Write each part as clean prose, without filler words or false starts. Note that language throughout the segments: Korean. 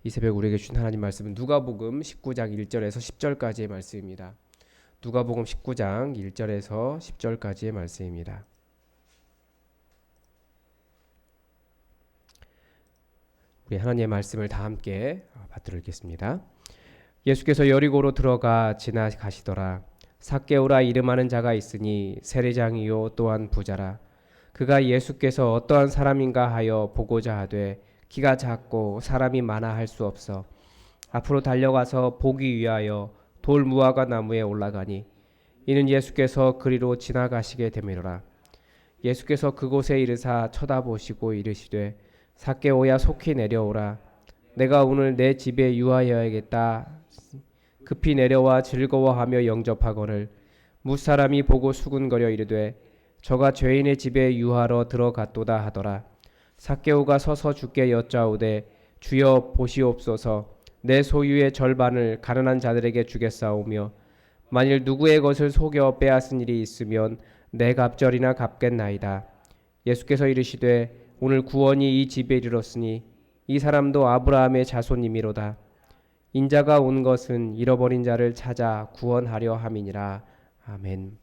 이 새벽 우리에게 주신 하나님 말씀은 누가복음 19장 1절에서 10절까지의 말씀입니다. 누가복음 19장 1절에서 10절까지의 말씀입니다. 우리 하나님의 말씀을 다 함께 받들어 읽겠습니다. 예수께서 여리고로 들어가 지나가시더라. 삭개오라 이름하는 자가 있으니 세리장이요 또한 부자라. 그가 예수께서 어떠한 사람인가 하여 보고자 하되 키가 작고 사람이 많아 할 수 없어 앞으로 달려가서 보기 위하여 돌 무화과 나무에 올라가니 이는 예수께서 그리로 지나가시게 되미로라. 예수께서 그곳에 이르사 쳐다보시고 이르시되 삭개오야 속히 내려오라. 내가 오늘 내 집에 유하여야겠다. 급히 내려와 즐거워하며 영접하거늘 무사람이 보고 수군거려 이르되 저가 죄인의 집에 유하러 들어갔도다 하더라. 삭개오가 서서 주께 여짜오되 주여 보시옵소서 내 소유의 절반을 가난한 자들에게 주겠사오며 만일 누구의 것을 속여 빼앗은 일이 있으면 내 갑절이나 갚겠나이다. 예수께서 이르시되 오늘 구원이 이 집에 이르렀으니 이 사람도 아브라함의 자손이미로다. 인자가 온 것은 잃어버린 자를 찾아 구원하려 함이니라. 아멘.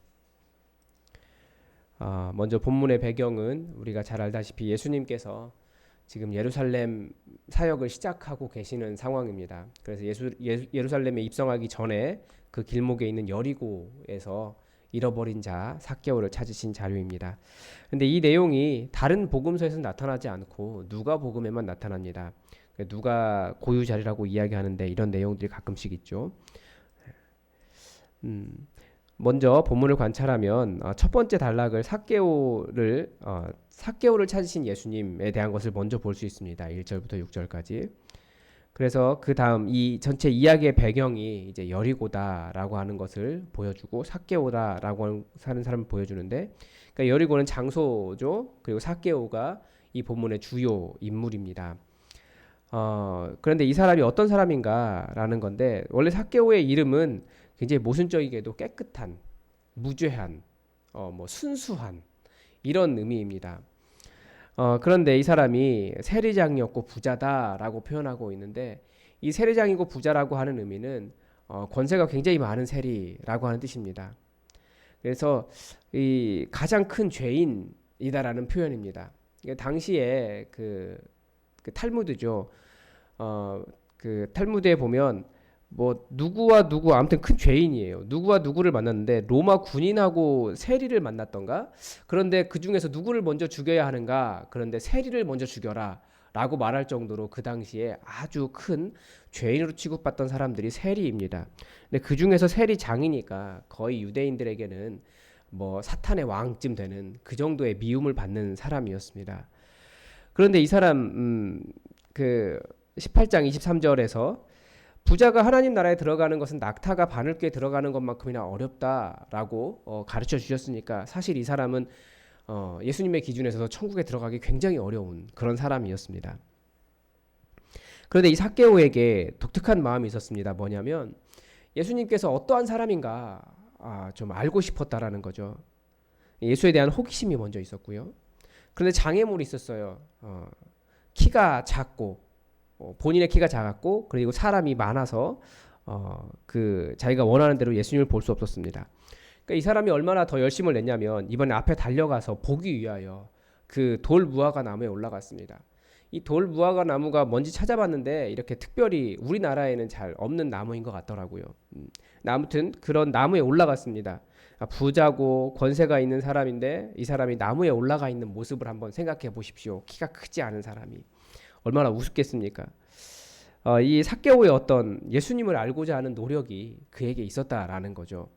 먼저 본문의 배경은 우리가 잘 알다시피 예수님께서 지금 예루살렘 사역을 시작하고 계시는 상황입니다. 그래서 예루살렘에 입성하기 전에 그 길목에 있는 여리고에서 잃어버린 자 삭개오를 찾으신 자료입니다. 그런데 이 내용이 다른 복음서에서 나타나지 않고 누가복음에만 나타납니다. 누가 고유 자리라고 이야기하는데 이런 내용들이 가끔씩 있죠. 먼저 본문을 관찰하면 첫 번째 단락을 삭개오를 찾으신 예수님에 대한 것을 먼저 볼 수 있습니다. 1절부터 6절까지. 그래서 그 다음 이 전체 이야기의 배경이 이제 여리고다라고 하는 것을 보여주고 삭개오다라고 하는 사람을 보여주는데, 그러니까 여리고는 장소죠. 그리고 삭개오가 이 본문의 주요 인물입니다. 그런데 이 사람이 어떤 사람인가라는 건데, 원래 삭개오의 이름은 굉장히 모순적이게도 깨끗한, 무죄한, 순수한 이런 의미입니다. 그런데 이 사람이 세리장이었고 부자다라고 표현하고 있는데, 이 세리장이고 부자라고 하는 의미는 권세가 굉장히 많은 세리라고 하는 뜻입니다. 그래서 이 가장 큰 죄인이다라는 표현입니다. 당시에 그 탈무드죠. 그 탈무드에 보면 뭐 누구와 누구 아무튼 큰 죄인이에요. 누구와 누구를 만났는데 로마 군인하고 세리를 만났던가. 그런데 그 중에서 누구를 먼저 죽여야 하는가? 그런데 세리를 먼저 죽여라 라고 말할 정도로 그 당시에 아주 큰 죄인으로 취급받던 사람들이 세리입니다. 근데 그 중에서 세리장이니까 거의 유대인들에게는 뭐 사탄의 왕쯤 되는 그 정도의 미움을 받는 사람이었습니다. 그런데 이 사람 그 18장 23절에서 부자가 하나님 나라에 들어가는 것은 낙타가 바늘귀에 들어가는 것만큼이나 어렵다라고 가르쳐 주셨으니까 사실 이 사람은 예수님의 기준에서 천국에 들어가기 굉장히 어려운 그런 사람이었습니다. 그런데 이 삭개오에게 독특한 마음이 있었습니다. 뭐냐면 예수님께서 어떠한 사람인가 좀 알고 싶었다라는 거죠. 예수에 대한 호기심이 먼저 있었고요. 그런데 장애물이 있었어요. 키가 작고 본인의 키가 작았고, 그리고 사람이 많아서 그 자기가 원하는 대로 예수님을 볼 수 없었습니다. 그러니까 이 사람이 얼마나 더 열심을 냈냐면 이번에 앞에 달려가서 보기 위하여 그 돌 무화과 나무에 올라갔습니다. 이 돌 무화과 나무가 뭔지 찾아봤는데 이렇게 특별히 우리나라에는 잘 없는 나무인 것 같더라고요. 아무튼 그런 나무에 올라갔습니다. 부자고 권세가 있는 사람인데 이 사람이 나무에 올라가 있는 모습을 한번 생각해 보십시오. 키가 크지 않은 사람이 얼마나 우습겠습니까? 이 삭개오의 어떤 예수님을 알고자 하는 노력이 그에게 있었다라는 거죠.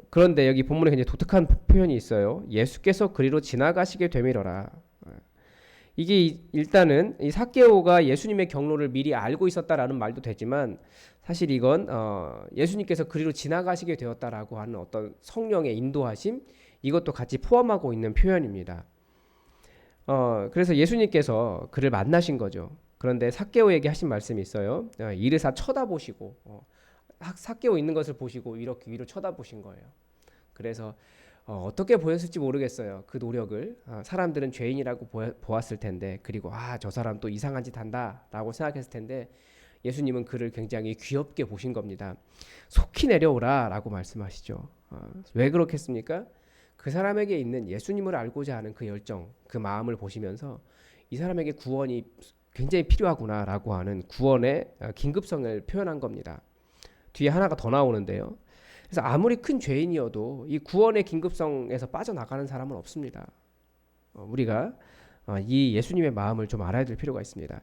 그런데 여기 본문에 굉장히 독특한 표현이 있어요. 예수께서 그리로 지나가시게 되미러라. 이게 일단은 이 삭개오가 예수님의 경로를 미리 알고 있었다라는 말도 되지만, 사실 이건 예수님께서 그리로 지나가시게 되었다라고 하는 어떤 성령의 인도하심, 이것도 같이 포함하고 있는 표현입니다. 그래서 예수님께서 그를 만나신 거죠. 그런데 삭개오에게 하신 말씀이 있어요. 이르사 쳐다보시고 삭개오 있는 것을 보시고 이렇게 위로 쳐다보신 거예요. 그래서 어떻게 보였을지 모르겠어요. 그 노력을 사람들은 죄인이라고 보았을 텐데, 그리고 저 사람 또 이상한 짓 한다라고 생각했을 텐데, 예수님은 그를 굉장히 귀엽게 보신 겁니다. 속히 내려오라라고 말씀하시죠. 왜 그렇겠습니까? 그 사람에게 있는 예수님을 알고자 하는 그 열정, 그 마음을 보시면서 이 사람에게 구원이 굉장히 필요하구나라고 하는 구원의 긴급성을 표현한 겁니다. 뒤에 하나가 더 나오는데요. 그래서 아무리 큰 죄인이어도 이 구원의 긴급성에서 빠져나가는 사람은 없습니다. 우리가 이 예수님의 마음을 좀 알아야 될 필요가 있습니다.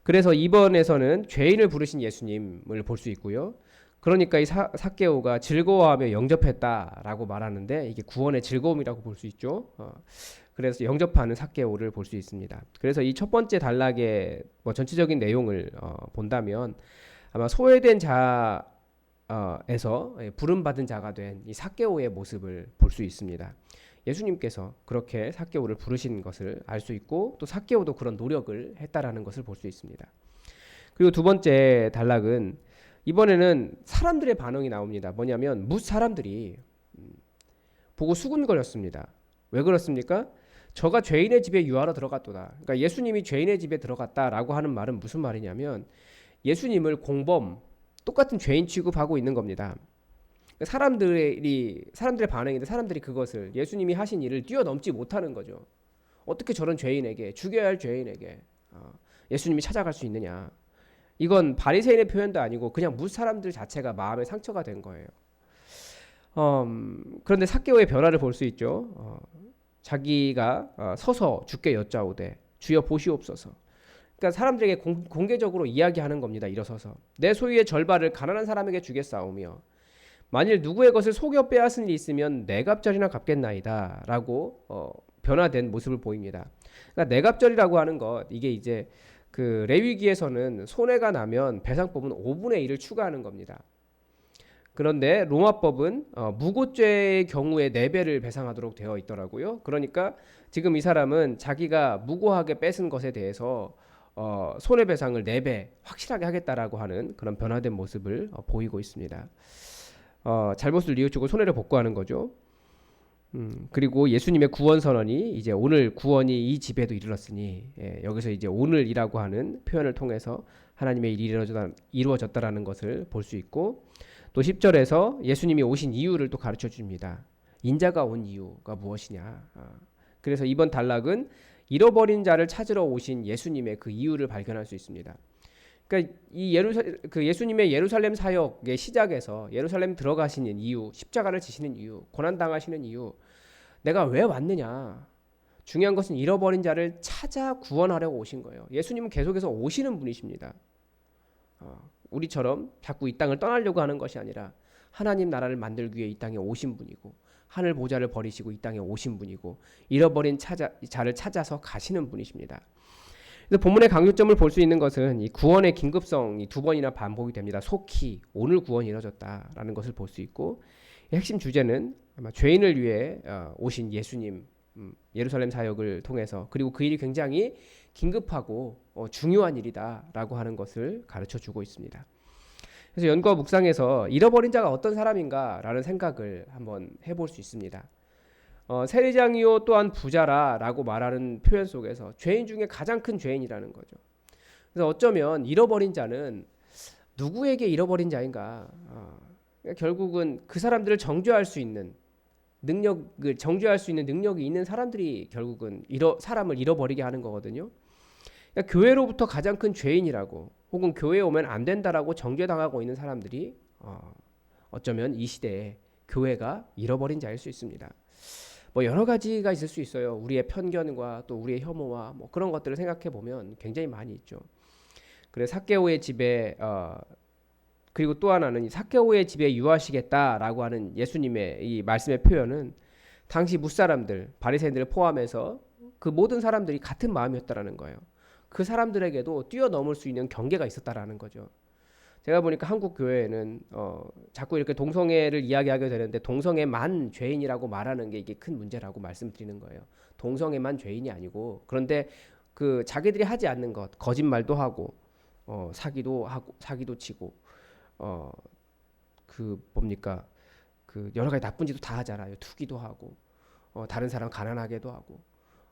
그래서 이번에서는 죄인을 부르신 예수님을 볼 수 있고요. 그러니까 이 삭개오가 즐거워하며 영접했다라고 말하는데 이게 구원의 즐거움이라고 볼 수 있죠. 그래서 영접하는 삭개오를 볼 수 있습니다. 그래서 이 첫 번째 단락의 전체적인 내용을 본다면 아마 소외된 자에서 부름받은 자가 된 이 삭개오의 모습을 볼 수 있습니다. 예수님께서 그렇게 삭개오를 부르신 것을 알 수 있고 또 삭개오도 그런 노력을 했다라는 것을 볼 수 있습니다. 그리고 두 번째 단락은 이번에는 사람들의 반응이 나옵니다. 뭐냐면 사람들이 보고 수군거렸습니다. 왜 그렇습니까? 저가 죄인의 집에 유하러 들어갔도다. 그러니까 예수님이 죄인의 집에 들어갔다라고 하는 말은 무슨 말이냐면 예수님을 공범, 똑같은 죄인 취급하고 있는 겁니다. 사람들의 반응인데 사람들이 그것을 예수님이 하신 일을 뛰어넘지 못하는 거죠. 어떻게 저런 죄인에게, 죽여야 할 죄인에게 예수님이 찾아갈 수 있느냐. 이건 바리새인의 표현도 아니고 그냥 사람들 자체가 마음에 상처가 된 거예요. 그런데 삭개오의 변화를 볼 수 있죠. 자기가 서서 주께 여짜오되 주여 보시옵소서. 그러니까 사람들에게 공개적으로 이야기하는 겁니다. 일어서서 내 소유의 절반을 가난한 사람에게 주겠사오며 만일 누구의 것을 속여 빼앗은 일이 있으면 네 갑절이나 갚겠나이다 라고 변화된 모습을 보입니다. 그러니까 네 갑절이라고 하는 것, 이게 이제 그 레위기에서는 손해가 나면 배상법은 5분의 1을 추가하는 겁니다. 그런데 로마법은 무고죄의 경우에 4배를 배상하도록 되어 있더라고요. 그러니까 지금 이 사람은 자기가 무고하게 뺏은 것에 대해서 손해배상을 4배 확실하게 하겠다라고 하는 그런 변화된 모습을 보이고 있습니다. 잘못을 뉘우치고 손해를 복구하는 거죠. 그리고 예수님의 구원 선언이 이제 오늘 구원이 이 집에도 이르렀으니, 여기서 이제 오늘이라고 하는 표현을 통해서 하나님의 일이 이루어졌다라는 것을 볼 수 있고, 또 10절에서 예수님이 오신 이유를 또 가르쳐 줍니다. 인자가 온 이유가 무엇이냐. 그래서 이번 단락은 잃어버린 자를 찾으러 오신 예수님의 그 이유를 발견할 수 있습니다. 그러니까 예수님의 예루살렘 사역의 시작에서 예루살렘 들어가시는 이유, 십자가를 지시는 이유, 고난 당하시는 이유, 내가 왜 왔느냐. 중요한 것은 잃어버린 자를 찾아 구원하려고 오신 거예요. 예수님은 계속해서 오시는 분이십니다. 우리처럼 자꾸 이 땅을 떠나려고 하는 것이 아니라 하나님 나라를 만들기 위해 이 땅에 오신 분이고, 하늘 보좌를 버리시고 이 땅에 오신 분이고, 잃어버린 자를 찾아서 가시는 분이십니다. 그래서 본문의 강조점을 볼 수 있는 것은 이 구원의 긴급성이 2번이나 반복이 됩니다. 속히 오늘 구원이 이루어졌다라는 것을 볼 수 있고, 핵심 주제는 아마 죄인을 위해 오신 예수님, 예루살렘 사역을 통해서, 그리고 그 일이 굉장히 긴급하고 중요한 일이다라고 하는 것을 가르쳐 주고 있습니다. 그래서 연구와 묵상에서 잃어버린 자가 어떤 사람인가라는 생각을 한번 해볼 수 있습니다. 세리장이요 또한 부자라라고 말하는 표현 속에서 죄인 중에 가장 큰 죄인이라는 거죠. 그래서 어쩌면 잃어버린 자는 누구에게 잃어버린 자인가? 결국은 그 사람들을 정죄할 수 있는 능력이 있는 사람들이 결국은 사람을 잃어버리게 하는 거거든요. 그러니까 교회로부터 가장 큰 죄인이라고, 혹은 교회에 오면 안 된다라고 정죄당하고 있는 사람들이 어쩌면 이 시대에 교회가 잃어버린 자일 수 있습니다. 여러 가지가 있을 수 있어요. 우리의 편견과 또 우리의 혐오와 그런 것들을 생각해 보면 굉장히 많이 있죠. 그래서 삭개오의 집에 그리고 또 하나는 삭개오의 집에 유하시겠다라고 하는 예수님의 이 말씀의 표현은 당시 무사람들, 바리새인들을 포함해서 그 모든 사람들이 같은 마음이었다라는 거예요. 그 사람들에게도 뛰어넘을 수 있는 경계가 있었다라는 거죠. 제가 보니까 한국 교회에는 자꾸 이렇게 동성애를 이야기하게 되는데 동성애만 죄인이라고 말하는 게 이게 큰 문제라고 말씀드리는 거예요. 동성애만 죄인이 아니고, 그런데 그 자기들이 하지 않는 것, 거짓말도 하고 사기도 치고 그 그 여러 가지 나쁜 짓도 다 하잖아요. 투기도 하고 다른 사람 가난하게도 하고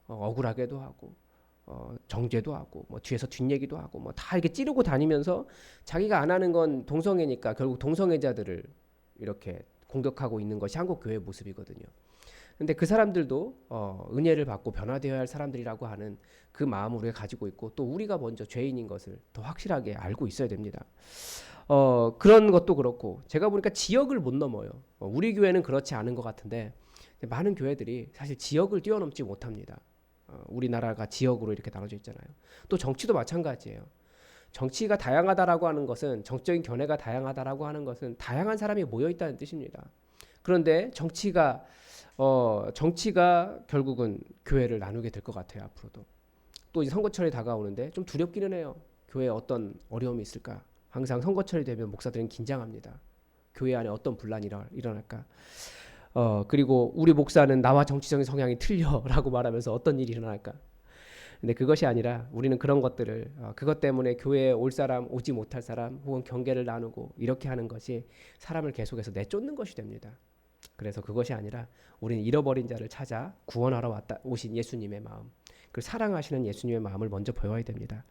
억울하게도 하고 정죄도 하고 뭐 뒤에서 뒷얘기도 하고 뭐 다 이렇게 찌르고 다니면서 자기가 안 하는 건 동성애니까 결국 동성애자들을 이렇게 공격하고 있는 것이 한국 교회의 모습이거든요. 근데 그 사람들도 은혜를 받고 변화되어야 할 사람들이라고 하는 그 마음을 우리가 가지고 있고 또 우리가 먼저 죄인인 것을 더 확실하게 알고 있어야 됩니다. 그런 것도 그렇고 제가 보니까 지역을 못 넘어요. 우리 교회는 그렇지 않은 것 같은데 많은 교회들이 사실 지역을 뛰어넘지 못합니다. 우리나라가 지역으로 이렇게 나눠져 있잖아요. 또 정치도 마찬가지예요. 정치가 다양하다라고 하는 것은 정적인 견해가 다양하다라고 하는 것은 다양한 사람이 모여 있다는 뜻입니다. 그런데 정치가 결국은 교회를 나누게 될 것 같아요. 앞으로도 또 이제 선거철이 다가오는데 좀 두렵기는 해요. 교회에 어떤 어려움이 있을까? 항상 선거철이 되면 목사들은 긴장합니다. 교회 안에 어떤 분란이 일어날까? 그리고 우리 목사는 나와 정치적인 성향이 틀려라고 말하면서 어떤 일이 일어날까? 근데 그것이 아니라 우리는 그런 것들을 그것 때문에 교회에 올 사람 오지 못할 사람 혹은 경계를 나누고 이렇게 하는 것이 사람을 계속해서 내쫓는 것이 됩니다. 그래서 그것이 아니라 우리는 잃어버린 자를 찾아 구원하러 오신 예수님의 마음, 그 사랑하시는 예수님의 마음을 먼저 보여야 됩니다.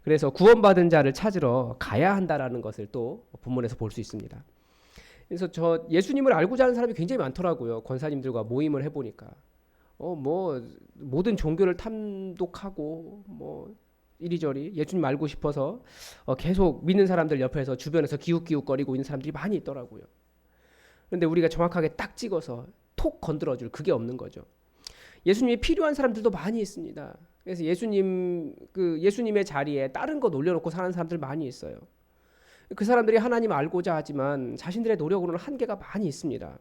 그래서 구원받은 자를 찾으러 가야 한다라는 것을 또 본문에서 볼 수 있습니다. 그래서 저 예수님을 알고자 하는 사람이 굉장히 많더라고요. 권사님들과 모임을 해보니까 뭐 모든 종교를 탐독하고 뭐 이리저리 예수님 알고 싶어서 계속 믿는 사람들 옆에서 주변에서 기웃기웃거리고 있는 사람들이 많이 있더라고요. 그런데 우리가 정확하게 딱 찍어서 톡 건드려줄 그게 없는 거죠. 예수님이 필요한 사람들도 많이 있습니다. 그래서 예수님의 자리에 다른 것 올려놓고 사는 사람들 많이 있어요. 그 사람들이 하나님 알고자 하지만 자신들의 노력으로는 한계가 많이 있습니다.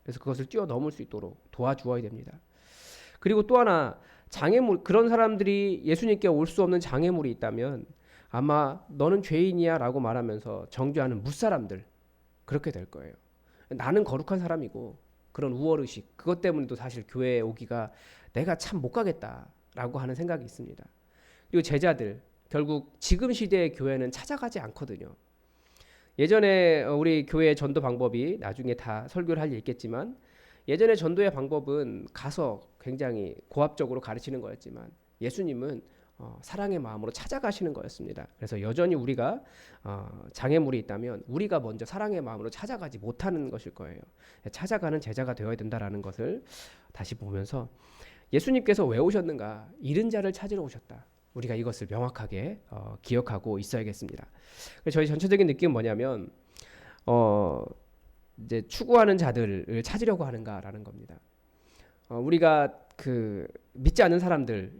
그래서 그것을 뛰어넘을 수 있도록 도와주어야 됩니다. 그리고 또 하나 장애물, 그런 사람들이 예수님께 올 수 없는 장애물이 있다면 아마 너는 죄인이야 라고 말하면서 정죄하는 무사람들, 그렇게 될 거예요. 나는 거룩한 사람이고 그런 우월의식, 그것 때문에도 사실 교회에 오기가 내가 참 못 가겠다라고 하는 생각이 있습니다. 그리고 제자들, 결국 지금 시대의 교회는 찾아가지 않거든요. 예전에 우리 교회의 전도 방법이 나중에 다 설교를 할 일 있겠지만 예전에 전도의 방법은 가서 굉장히 고압적으로 가르치는 거였지만 예수님은 사랑의 마음으로 찾아가시는 거였습니다. 그래서 여전히 우리가 장애물이 있다면 우리가 먼저 사랑의 마음으로 찾아가지 못하는 것일 거예요. 찾아가는 제자가 되어야 된다라는 것을 다시 보면서 예수님께서 왜 오셨는가? 잃은 자를 찾으러 오셨다. 우리가 이것을 명확하게 기억하고 있어야겠습니다. 저희 전체적인 느낌은 뭐냐면 이제 추구하는 자들을 찾으려고 하는가라는 겁니다. 우리가 그 믿지 않는 사람들,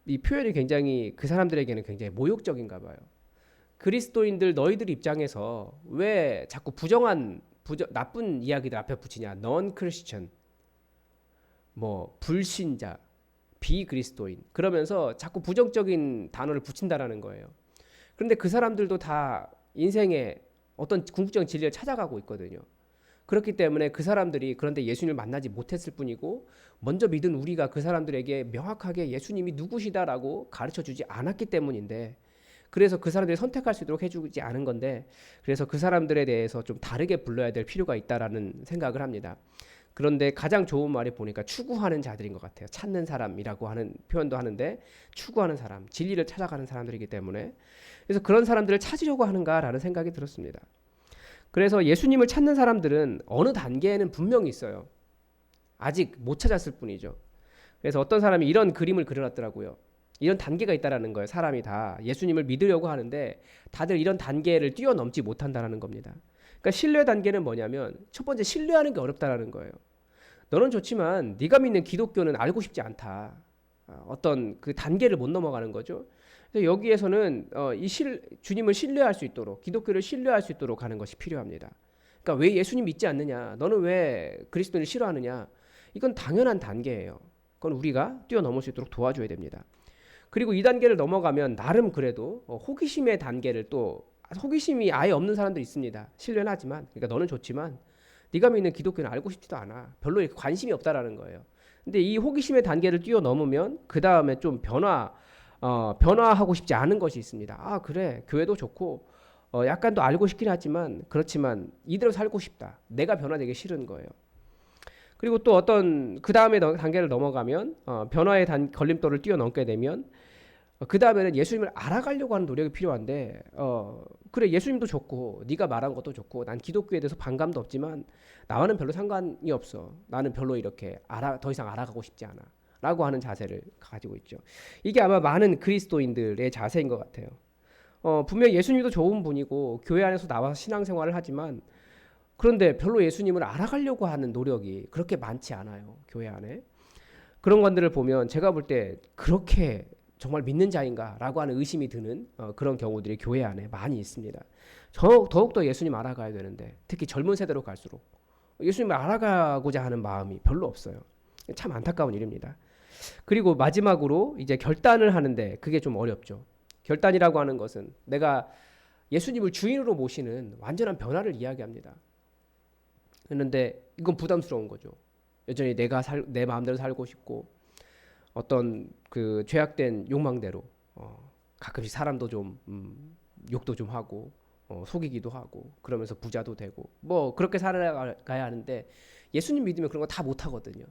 이 표현이 굉장히 그 사람들에게는 굉장히 모욕적인가 봐요. 그리스도인들 너희들 입장에서 왜 자꾸 나쁜 이야기들 앞에 붙이냐? non Christian, 뭐 불신자, 비그리스도인, 그러면서 자꾸 부정적인 단어를 붙인다라는 거예요. 그런데 그 사람들도 다 인생에 어떤 궁극적인 진리를 찾아가고 있거든요. 그렇기 때문에 그 사람들이 그런데 예수님을 만나지 못했을 뿐이고 먼저 믿은 우리가 그 사람들에게 명확하게 예수님이 누구시다라고 가르쳐주지 않았기 때문인데, 그래서 그 사람들이 선택할 수 있도록 해주지 않은 건데, 그래서 그 사람들에 대해서 좀 다르게 불러야 될 필요가 있다라는 생각을 합니다. 그런데 가장 좋은 말이 보니까 추구하는 자들인 것 같아요. 찾는 사람이라고 하는 표현도 하는데 추구하는 사람, 진리를 찾아가는 사람들이기 때문에, 그래서 그런 사람들을 찾으려고 하는가라는 생각이 들었습니다. 그래서 예수님을 찾는 사람들은 어느 단계에는 분명히 있어요. 아직 못 찾았을 뿐이죠. 그래서 어떤 사람이 이런 그림을 그려놨더라고요. 이런 단계가 있다라는 거예요. 사람이 다 예수님을 믿으려고 하는데 다들 이런 단계를 뛰어넘지 못한다라는 겁니다. 그러니까 신뢰 단계는 뭐냐면 첫 번째, 신뢰하는 게 어렵다라는 거예요. 너는 좋지만 네가 믿는 기독교는 알고 싶지 않다. 어떤 그 단계를 못 넘어가는 거죠. 그래서 여기에서는 주님을 신뢰할 수 있도록, 기독교를 신뢰할 수 있도록 하는 것이 필요합니다. 그러니까 왜 예수님 믿지 않느냐? 너는 왜 그리스도를 싫어하느냐? 이건 당연한 단계예요. 그건 우리가 뛰어넘을 수 있도록 도와줘야 됩니다. 그리고 이 단계를 넘어가면 나름 그래도 호기심의 단계를 또, 호기심이 아예 없는 사람도 있습니다. 신뢰는 하지만, 그러니까 너는 좋지만 네가 믿는 기독교는 알고 싶지도 않아. 별로 이렇게 관심이 없다라는 거예요. 근데 이 호기심의 단계를 뛰어넘으면 그 다음에 좀 변화하고 싶지 않은 것이 있습니다. 아, 그래, 교회도 좋고 약간 또 알고 싶긴 하지만 그렇지만 이대로 살고 싶다. 내가 변화되기 싫은 거예요. 그리고 또 어떤 그 다음에 단계를 넘어가면 변화의 걸림돌을 뛰어넘게 되면 그 다음에는 예수님을 알아가려고 하는 노력이 필요한데 그래 예수님도 좋고 네가 말한 것도 좋고 난 기독교에 대해서 반감도 없지만 나와는 별로 상관이 없어. 나는 별로 이렇게 더 이상 알아가고 싶지 않아. 라고 하는 자세를 가지고 있죠. 이게 아마 많은 그리스도인들의 자세인 것 같아요. 분명 예수님도 좋은 분이고 교회 안에서 나와서 신앙생활을 하지만 그런데 별로 예수님을 알아가려고 하는 노력이 그렇게 많지 않아요. 교회 안에. 그런 것들을 보면 제가 볼 때 그렇게 정말 믿는 자인가라고 하는 의심이 드는 그런 경우들이 교회 안에 많이 있습니다. 더욱더 예수님 알아가야 되는데 특히 젊은 세대로 갈수록 예수님을 알아가고자 하는 마음이 별로 없어요. 참 안타까운 일입니다. 그리고 마지막으로 이제 결단을 하는데 그게 좀 어렵죠. 결단이라고 하는 것은 내가 예수님을 주인으로 모시는 완전한 변화를 이야기합니다. 그런데 이건 부담스러운 거죠. 여전히 내 마음대로 살고 싶고 어떤 그 죄악된 욕망대로 가끔씩 사람도 좀 욕도 좀 하고 속이기도 하고 그러면서 부자도 되고 뭐 그렇게 살아가야 하는데 예수님 믿으면 그런 거 다 못하거든요.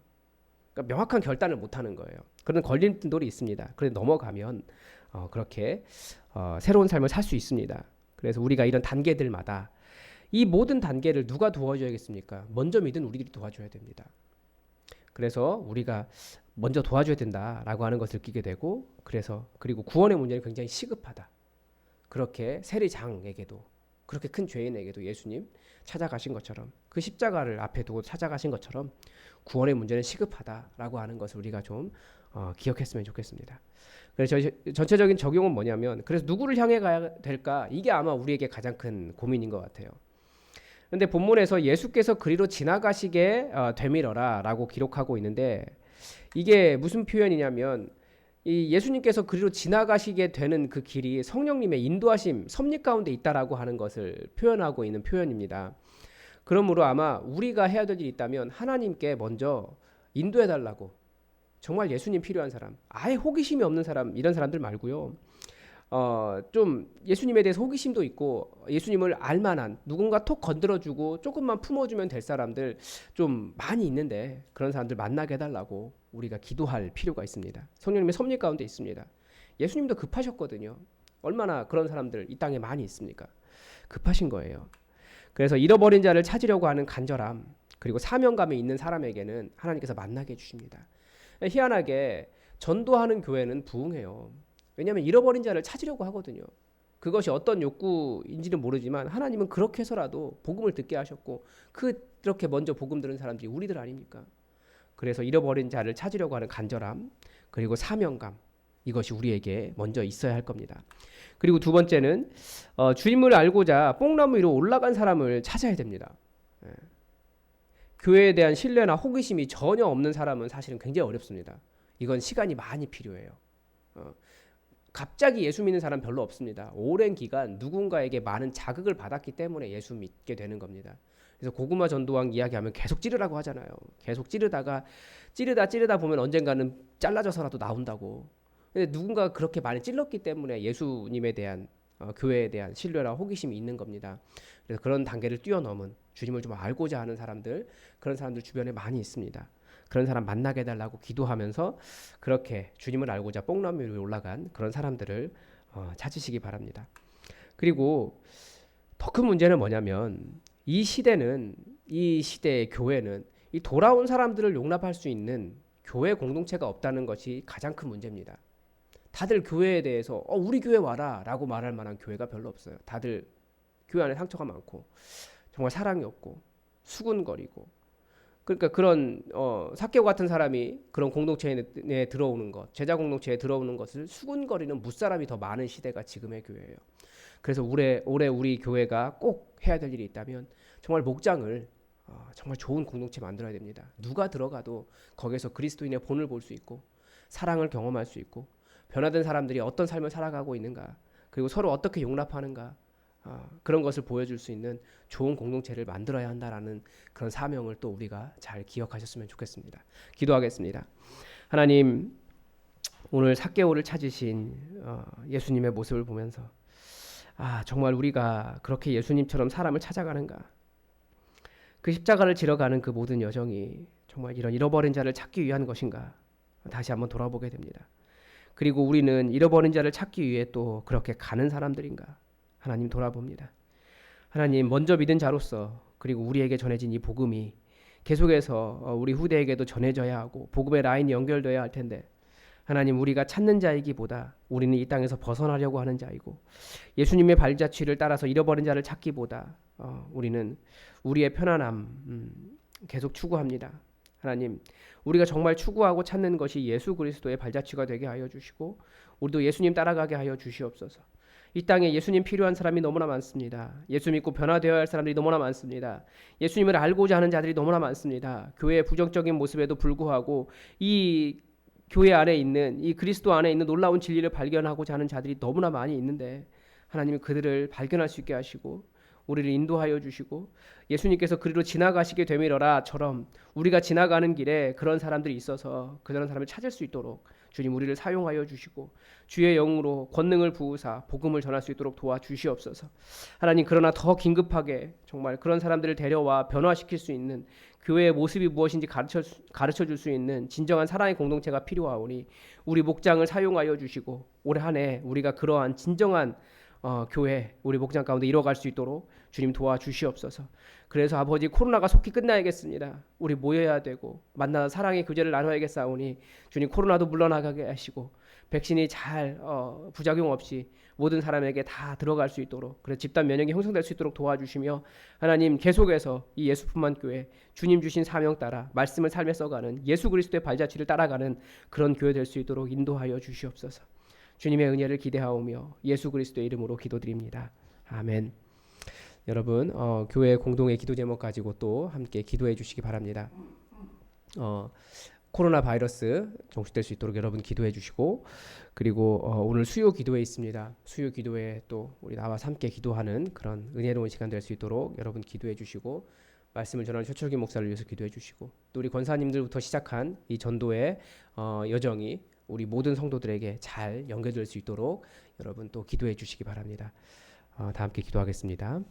그러니까 명확한 결단을 못하는 거예요. 그런 걸림돌이 있습니다. 그런데 넘어가면 그렇게 새로운 삶을 살 수 있습니다. 그래서 우리가 이런 단계들마다 이 모든 단계를 누가 도와줘야겠습니까? 먼저 믿은 우리들이 도와줘야 됩니다. 그래서 우리가 먼저 도와줘야 된다라고 하는 것을 느끼게 되고 그리고 구원의 문제는 굉장히 시급하다. 그렇게 세리장에게도 그렇게 큰 죄인에게도 예수님 찾아가신 것처럼 그 십자가를 앞에 두고 찾아가신 것처럼 구원의 문제는 시급하다라고 하는 것을 우리가 좀 기억했으면 좋겠습니다. 그래서 전체적인 적용은 뭐냐면 그래서 누구를 향해 가야 될까? 이게 아마 우리에게 가장 큰 고민인 것 같아요. 근데 본문에서 예수께서 그리로 지나가시게 되밀어라라고 기록하고 있는데 이게 무슨 표현이냐면 이 예수님께서 그리로 지나가시게 되는 그 길이 성령님의 인도하심, 섭리 가운데 있다라고 하는 것을 표현하고 있는 표현입니다. 그러므로 아마 우리가 해야 될 일이 있다면 하나님께 먼저 인도해 달라고 정말 예수님 필요한 사람, 아예 호기심이 없는 사람 이런 사람들 말고요. 좀 예수님에 대해서 호기심도 있고 예수님을 알만한 누군가 톡 건드려주고 조금만 품어주면 될 사람들 좀 많이 있는데 그런 사람들 만나게 해달라고 우리가 기도할 필요가 있습니다. 성령님의 섭리 가운데 있습니다. 예수님도 급하셨거든요. 얼마나 그런 사람들 이 땅에 많이 있습니까? 급하신 거예요. 그래서 잃어버린 자를 찾으려고 하는 간절함 그리고 사명감이 있는 사람에게는 하나님께서 만나게 해주십니다. 희한하게 전도하는 교회는 부흥해요. 왜냐하면 잃어버린 자를 찾으려고 하거든요. 그것이 어떤 욕구인지는 모르지만 하나님은 그렇게 해서라도 복음을 듣게 하셨고 그렇게 먼저 복음 들은 사람들이 우리들 아닙니까? 그래서 잃어버린 자를 찾으려고 하는 간절함 그리고 사명감 이것이 우리에게 먼저 있어야 할 겁니다. 그리고 두 번째는 주님을 알고자 뽕나무 위로 올라간 사람을 찾아야 됩니다. 교회에 대한 신뢰나 호기심이 전혀 없는 사람은 사실은 굉장히 어렵습니다. 이건 시간이 많이 필요해요. 갑자기 예수 믿는 사람 별로 없습니다. 오랜 기간 누군가에게 많은 자극을 받았기 때문에 예수 믿게 되는 겁니다. 그래서 고구마 전도왕 이야기하면 계속 찌르라고 하잖아요. 계속 찌르다 보면 언젠가는 잘라져서라도 나온다고. 근데 누군가가 그렇게 많이 찔렀기 때문에 예수님에 대한 교회에 대한 신뢰나 호기심이 있는 겁니다. 그래서 그런 단계를 뛰어넘은 주님을 좀 알고자 하는 사람들 그런 사람들 주변에 많이 있습니다. 그런 사람 만나게 해달라고 기도하면서 그렇게 주님을 알고자 뽕나무 위로 올라간 그런 사람들을 찾으시기 바랍니다. 그리고 더 큰 문제는 뭐냐면 이 시대의 교회는 이 돌아온 사람들을 용납할 수 있는 교회 공동체가 없다는 것이 가장 큰 문제입니다. 다들 교회에 대해서 우리 교회 와라 라고 말할 만한 교회가 별로 없어요. 다들 교회 안에 상처가 많고 정말 사랑이 없고 수군거리고 그러니까 그런 삭개오 같은 사람이 그런 공동체에 들어오는 것, 제자 공동체에 들어오는 것을 수군거리는 무사람이 더 많은 시대가 지금의 교회예요. 그래서 올해 우리 교회가 꼭 해야 될 일이 있다면 정말 목장을 정말 좋은 공동체 만들어야 됩니다. 누가 들어가도 거기서 그리스도인의 본을 볼 수 있고 사랑을 경험할 수 있고 변화된 사람들이 어떤 삶을 살아가고 있는가 그리고 서로 어떻게 용납하는가 그런 것을 보여줄 수 있는 좋은 공동체를 만들어야 한다라는 그런 사명을 또 우리가 잘 기억하셨으면 좋겠습니다. 기도하겠습니다. 하나님 오늘 삭개오를 찾으신 예수님의 모습을 보면서 정말 우리가 그렇게 예수님처럼 사람을 찾아가는가? 그 십자가를 지러 가는 그 모든 여정이 정말 이런 잃어버린 자를 찾기 위한 것인가? 다시 한번 돌아보게 됩니다. 그리고 우리는 잃어버린 자를 찾기 위해 또 그렇게 가는 사람들인가? 하나님 돌아봅니다. 하나님 먼저 믿은 자로서 그리고 우리에게 전해진 이 복음이 계속해서 우리 후대에게도 전해져야 하고 복음의 라인이 연결돼야 할 텐데 하나님 우리가 찾는 자이기보다 우리는 이 땅에서 벗어나려고 하는 자이고 예수님의 발자취를 따라서 잃어버린 자를 찾기보다 우리는 우리의 편안함 계속 추구합니다. 하나님 우리가 정말 추구하고 찾는 것이 예수 그리스도의 발자취가 되게 하여 주시고 우리도 예수님 따라가게 하여 주시옵소서. 이 땅에 예수님 필요한 사람이 너무나 많습니다. 예수 믿고 변화되어야 할 사람들이 너무나 많습니다. 예수님을 알고자 하는 자들이 너무나 많습니다. 교회의 부정적인 모습에도 불구하고 이 교회 안에 있는 이 그리스도 안에 있는 놀라운 진리를 발견하고자 하는 자들이 너무나 많이 있는데 하나님이 그들을 발견할 수 있게 하시고 우리를 인도하여 주시고 예수님께서 그리로 지나가시게 되밀어라처럼 우리가 지나가는 길에 그런 사람들이 있어서 그런 사람을 찾을 수 있도록 주님 우리를 사용하여 주시고 주의 영으로 권능을 부으사 복음을 전할 수 있도록 도와주시옵소서. 하나님 그러나 더 긴급하게 정말 그런 사람들을 데려와 변화시킬 수 있는 교회의 모습이 무엇인지 가르쳐 줄 수 있는 진정한 사랑의 공동체가 필요하오니 우리 목장을 사용하여 주시고 올해 한 해 우리가 그러한 진정한 교회 우리 목장 가운데 이뤄갈 수 있도록 주님 도와주시옵소서. 그래서 아버지 코로나가 속히 끝나야겠습니다. 우리 모여야 되고 만나서 사랑의 교제를 나눠야겠사오니 주님 코로나도 물러나가게 하시고 백신이 잘 부작용 없이 모든 사람에게 다 들어갈 수 있도록 그래서 집단 면역이 형성될 수 있도록 도와주시며 하나님 계속해서 이 예수품만 교회 주님 주신 사명 따라 말씀을 삶에 써가는 예수 그리스도의 발자취를 따라가는 그런 교회 될 수 있도록 인도하여 주시옵소서. 주님의 은혜를 기대하오며 예수 그리스도의 이름으로 기도드립니다. 아멘. 여러분 교회 공동의 기도 제목 가지고 또 함께 기도해 주시기 바랍니다. 코로나 바이러스 종식될 수 있도록 여러분 기도해 주시고 그리고 오늘 수요 기도회 있습니다. 수요 기도회 또 우리 나와서 함께 기도하는 그런 은혜로운 시간 될 수 있도록 여러분 기도해 주시고 말씀을 전하는 최철기 목사를 위해서 기도해 주시고 또 우리 권사님들부터 시작한 이 전도의 여정이 우리 모든 성도들에게 잘 연결될 수 있도록 여러분 또 기도해 주시기 바랍니다. 다 함께 기도하겠습니다.